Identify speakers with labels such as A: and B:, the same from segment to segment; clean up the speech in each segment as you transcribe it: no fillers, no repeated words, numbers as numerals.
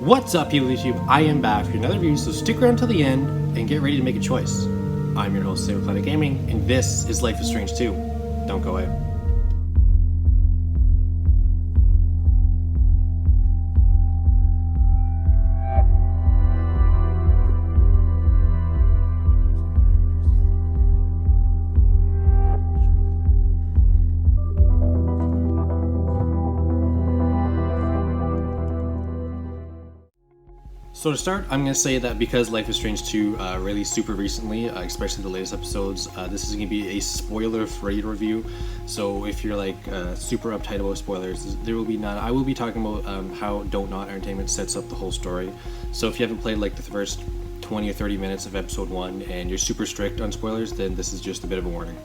A: What's up, people of YouTube? I am back for another review, so stick around till the end and get ready to make a choice. I'm your host, Saber Planet Gaming, and this is Life is Strange 2. Don't go away. So to start, I'm going to say that because Life is Strange 2 released super recently, especially the latest episodes, this is going to be a spoiler-free review. So if you're like super uptight about spoilers, there will be none. I will be talking about how Don't Not Entertainment sets up the whole story. So if you haven't played like the first 20 or 30 minutes of episode 1 and you're super strict on spoilers, then this is just a bit of a warning.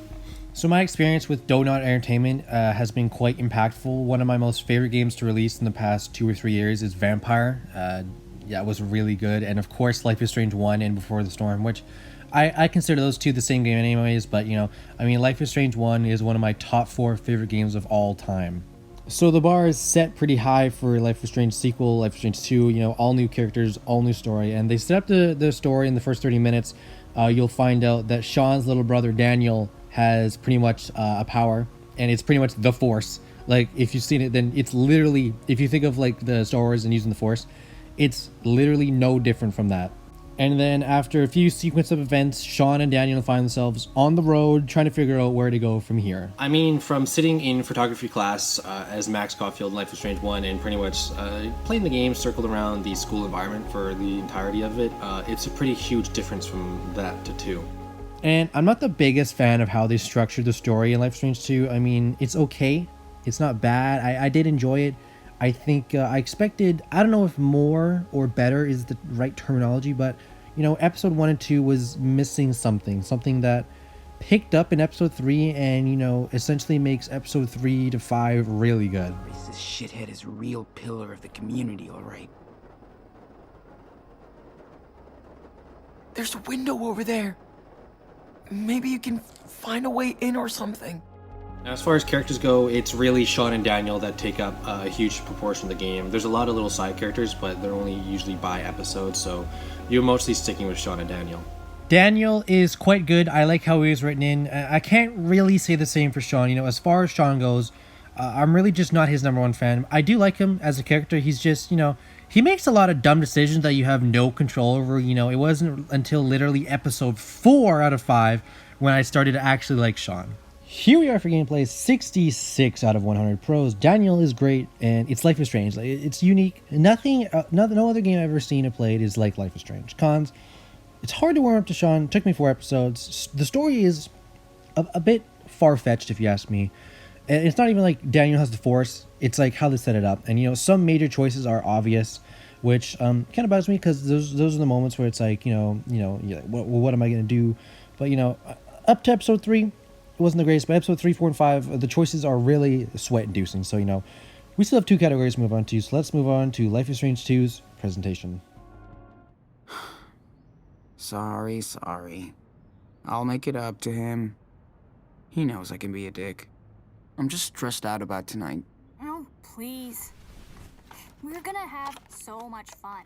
B: So my experience with Don't Not Entertainment has been quite impactful. One of my most favorite games to release in the past 2 or 3 years is Vampire. Yeah, it was really good. And of course, Life is Strange 1 and Before the Storm, which I consider those two the same game anyways. But, you know, I mean, Life is Strange 1 is one of my top 4 favorite games of all time. So the bar is set pretty high for Life is Strange sequel, Life is Strange 2, you know, all new characters, all new story. And they set up the story in the first 30 minutes. You'll find out that Sean's little brother, Daniel, has pretty much a power. And it's pretty much the Force. Like, if you've seen it, then it's literally, if you think of, like, the Star Wars and using the Force, it's literally no different from that. And then after a few sequence of events, Sean and Daniel find themselves on the road trying to figure out where to go from here.
A: I mean, from sitting in photography class as Max Caulfield in Life is Strange 1 and pretty much playing the game circled around the school environment for the entirety of it, it's a pretty huge difference from that to 2.
B: And I'm not the biggest fan of how they structured the story in Life is Strange 2. I mean, it's okay. It's not bad. I did enjoy it. I think I expected, I don't know if more or better is the right terminology, but, you know, episode 1 and 2 was missing something that picked up in episode 3 and, you know, essentially makes episode 3 to 5 really good.
C: This shithead is a real pillar of the community, all right. There's a window over there. Maybe you can find a way in or something.
A: Now, as far as characters go, it's really Sean and Daniel that take up a huge proportion of the game. There's a lot of little side characters, but they're only usually by episode, so you're mostly sticking with Sean and Daniel.
B: Daniel is quite good. I like how he was written in. I can't really say the same for Sean. You know, as far as Sean goes, I'm really just not his number one fan. I do like him as a character. He's just, you know, he makes a lot of dumb decisions that you have no control over. You know, it wasn't until literally episode 4 out of 5 when I started to actually like Sean. Here we are for gameplay, 66 out of 100 pros. Daniel is great, and it's Life is Strange. It's unique. No other game I've ever seen or played is like Life is Strange. Cons, it's hard to warm up to Sean. It took me 4 episodes. The story is a bit far-fetched, if you ask me. And it's not even like Daniel has the Force. It's like how they set it up. And, you know, some major choices are obvious, which kind of bothers me because those are the moments where it's like, you know, you're like, what am I going to do? But, you know, up to episode 3, it wasn't the greatest, but episode 3, 4, and 5, the choices are really sweat-inducing. So, you know, we still have 2 categories to move on to. So let's move on to Life is Strange 2's presentation.
C: Sorry. I'll make it up to him. He knows I can be a dick. I'm just stressed out about tonight.
D: Oh, please. We're gonna have so much fun.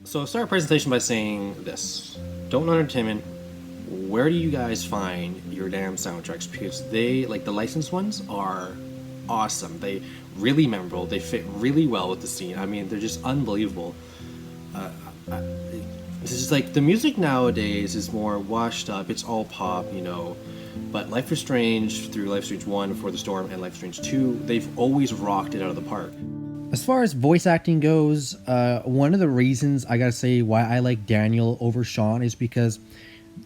A: So I'll start our presentation by saying this. Don't Not Entertainment, where do you guys find your damn soundtracks? Because they, like the licensed ones, are awesome. They really memorable. They fit really well with the scene. I mean, they're just unbelievable. This is like the music nowadays is more washed up. It's all pop, you know. But Life is Strange through Life is Strange 1, Before the Storm, and Life is Strange 2, they've always rocked it out of the park.
B: As far as voice acting goes, one of the reasons I gotta say why I like Daniel over Sean is because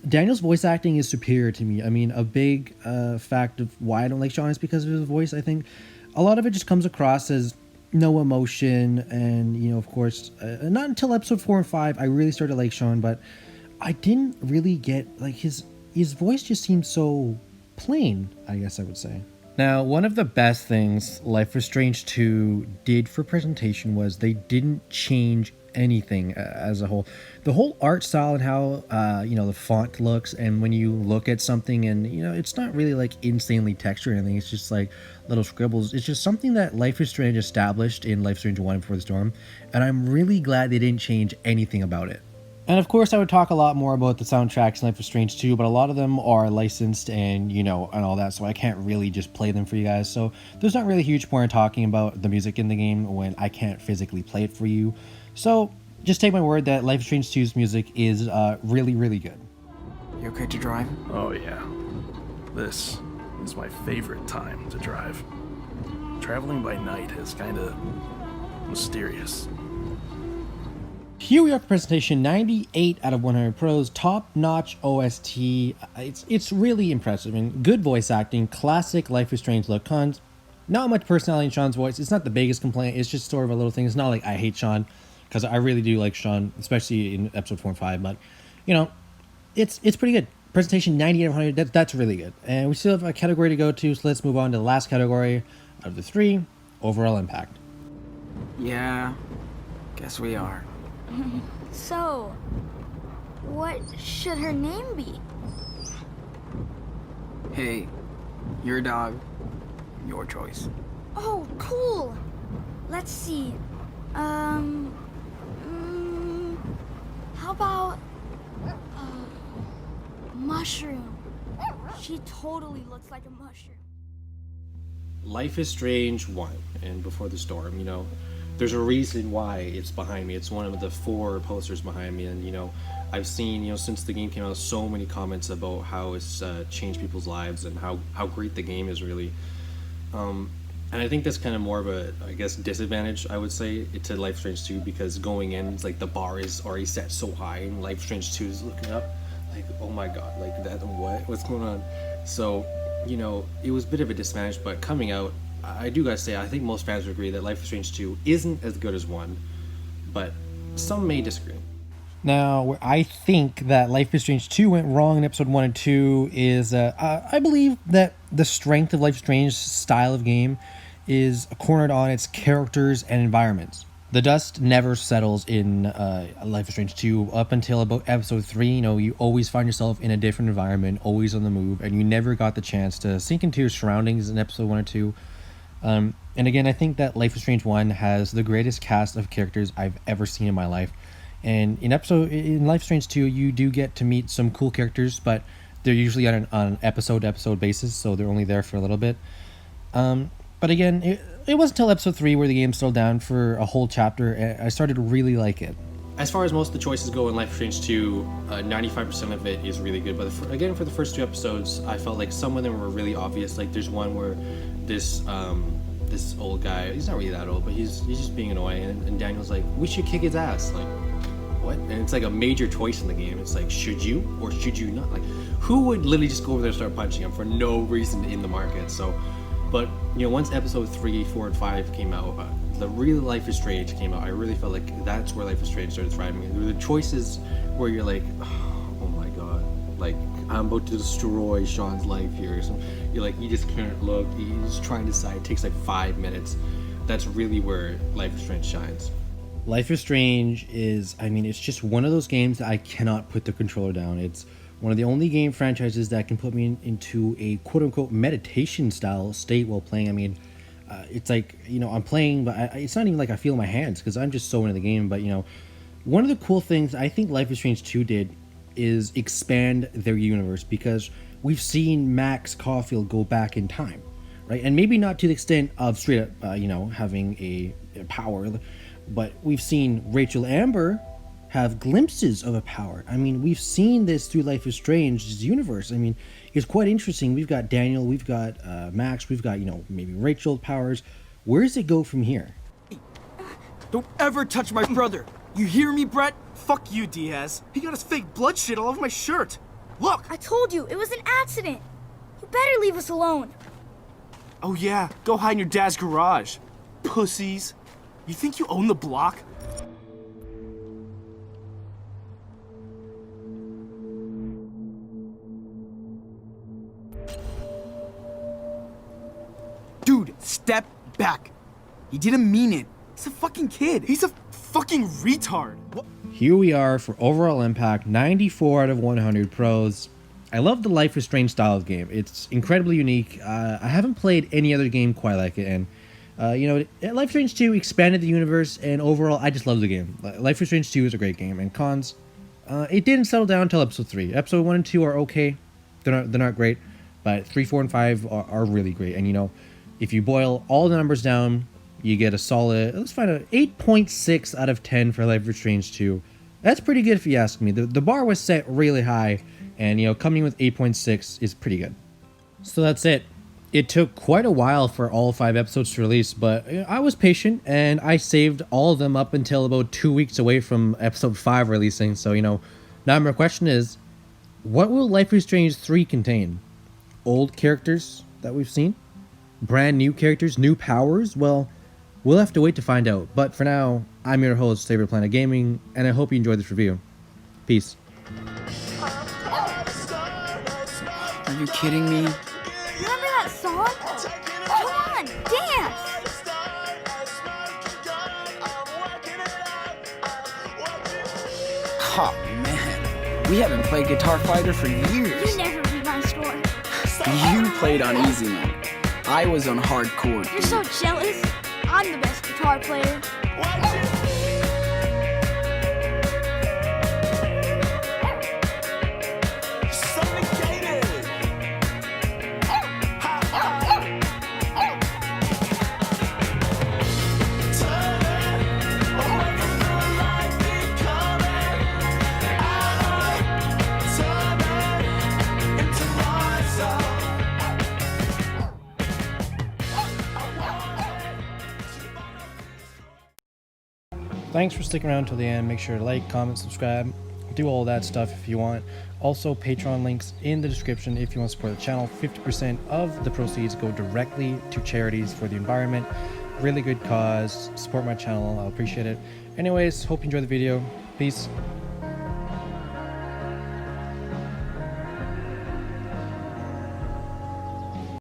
B: Daniel's voice acting is superior to me. I mean, a big fact of why I don't like Sean is because of his voice. I think a lot of it just comes across as no emotion, and, you know, of course, not until episode 4 and 5 I really started to like Sean, but I didn't really get, like, his voice just seemed so plain, I guess I would say. Now, one of the best things Life is Strange 2 did for presentation was they didn't change anything as a whole. The whole art style and how the font looks, and when you look at something and it's not really like insanely textured or anything, it's just like little scribbles. It's just something that Life is Strange established in Life is Strange 1 Before the Storm, and I'm really glad they didn't change anything about it. And of course, I would talk a lot more about the soundtracks in Life is Strange 2, but a lot of them are licensed and all that, so I can't really just play them for you guys. So there's not really a huge point in talking about the music in the game when I can't physically play it for you. So just take my word that Life is Strange 2's music is really, really good.
C: You okay to drive?
E: Oh yeah. This is my favorite time to drive. Traveling by night is kinda mysterious.
B: Here we are for presentation 98 out of 100 pros, top-notch OST. It's really impressive and good voice acting, classic Life is Strange look. Cons, not much personality in Sean's voice. It's not the biggest complaint. It's just sort of a little thing. It's not like I hate Sean, because I really do like Sean, especially in episode 4 and 5. But it's pretty good. Presentation 98 out of 100. That's really good. And we still have a category to go to, so let's move on to the last category out of the 3, overall impact.
C: Yeah, guess we are.
D: So, what should her name be?
C: Hey, your dog, your choice.
D: Oh, cool. Let's see. How about mushroom? She totally looks like a mushroom.
A: Life is Strange 1 and Before the Storm, there's a reason why it's behind me. It's one of the 4 posters behind me, and I've seen since the game came out so many comments about how it's changed people's lives and how great the game is really. And I think that's kind of more of a, I guess, disadvantage, I would say, to Life is Strange 2, because going in, it's like the bar is already set so high, and Life is Strange 2 is looking up like, oh my god, like that, what's going on? So it was a bit of a disadvantage, but coming out, I do gotta say, I think most fans would agree that Life is Strange 2 isn't as good as 1, but some may disagree.
B: Now, where I think that Life is Strange 2 went wrong in episode 1 and 2 is, I believe that the strength of Life is Strange's style of game is cornered on its characters and environments. The dust never settles in Life is Strange 2 up until about episode 3. You always find yourself in a different environment, always on the move, and you never got the chance to sink into your surroundings in episode 1 or 2. And again, I think that Life is Strange 1 has the greatest cast of characters I've ever seen in my life. And in Life is Strange 2, you do get to meet some cool characters, but they're usually on an episode-to-episode basis, so they're only there for a little bit. But again, it wasn't until episode 3 where the game slowed down for a whole chapter, and I started to really like it.
A: As far as most of the choices go in Life is Strange 2, 95% of it is really good. But again, for the first 2 episodes, I felt like some of them were really obvious. Like there's one where this old guy, he's not really that old, but he's just being annoying, and Daniel's like, we should kick his ass. Like, what? And it's like a major choice in the game. It's like, should you or should you not? Like, who would literally just go over there and start punching him for no reason in the market? So, but once episode 3, 4, and 5 came out, the real Life is Strange came out, I really felt like that's where Life is Strange started thriving. And there were the choices where you're like, oh my god, like I'm about to destroy Sean's life here. So you're like, you just can't look, you just trying to decide. It takes like 5 minutes. That's really where Life is Strange shines.
B: Life is Strange is, it's just one of those games that I cannot put the controller down. It's one of the only game franchises that can put me into a quote-unquote meditation style state while playing. It's like, I'm playing, but it's not even like I feel my hands because I'm just so into the game. But, one of the cool things I think Life is Strange 2 did is expand their universe, because we've seen Max Caulfield go back in time, right? And maybe not to the extent of straight up, having a power, but we've seen Rachel Amber have glimpses of a power. We've seen this through Life is Strange's universe. It's quite interesting. We've got Daniel, we've got Max, we've got, maybe Rachel powers. Where does it go from here?
F: Don't ever touch my brother. You hear me, Brett?
G: Fuck you, Diaz. He got his fake blood shit all over my shirt. Look!
D: I told you, it was an accident. You better leave us alone.
G: Oh yeah, go hide in your dad's garage. Pussies. You think you own the block?
F: Dude, step back. He didn't mean it. He's a fucking kid.
G: He's a fucking retard. What?
B: Here we are for overall impact, 94 out of 100 pros. I love the Life is Strange style of game. It's incredibly unique. I haven't played any other game quite like it, and Life is Strange 2 expanded the universe, and overall, I just love the game. Life is Strange 2 is a great game, and cons, it didn't settle down until episode 3. Episode 1 and 2 are okay. They're not great, but 3, 4, and 5 are really great. And if you boil all the numbers down, you get a solid, let's find out, 8.6 out of 10 for Life is Strange 2. That's pretty good if you ask me. The bar was set really high, and coming with 8.6 is pretty good. So that's it. It took quite a while for all 5 episodes to release, but I was patient, and I saved all of them up until about 2 weeks away from episode 5 releasing. So, now my question is, what will Life is Strange 3 contain? Old characters that we've seen? Brand new characters? New powers? Well, we'll have to wait to find out. But for now, I'm your host, Saber Planet Gaming, and I hope you enjoyed this review. Peace.
C: Are you kidding me?
D: Remember that song? Come on, dance!
C: Oh, man. We haven't played Guitar Fighter for years.
D: You never beat my score.
C: You played on easy mode. I was on hardcore.
D: You're so jealous. I'm the best guitar player.
B: Thanks for sticking around till the end. Make sure to like, comment, subscribe, do all that stuff if you want. Also, Patreon links in the description if you want to support the channel. 50% of the proceeds go directly to charities for the environment. Really good cause. Support my channel. I'll appreciate it. Anyways, hope you enjoyed the video. Peace.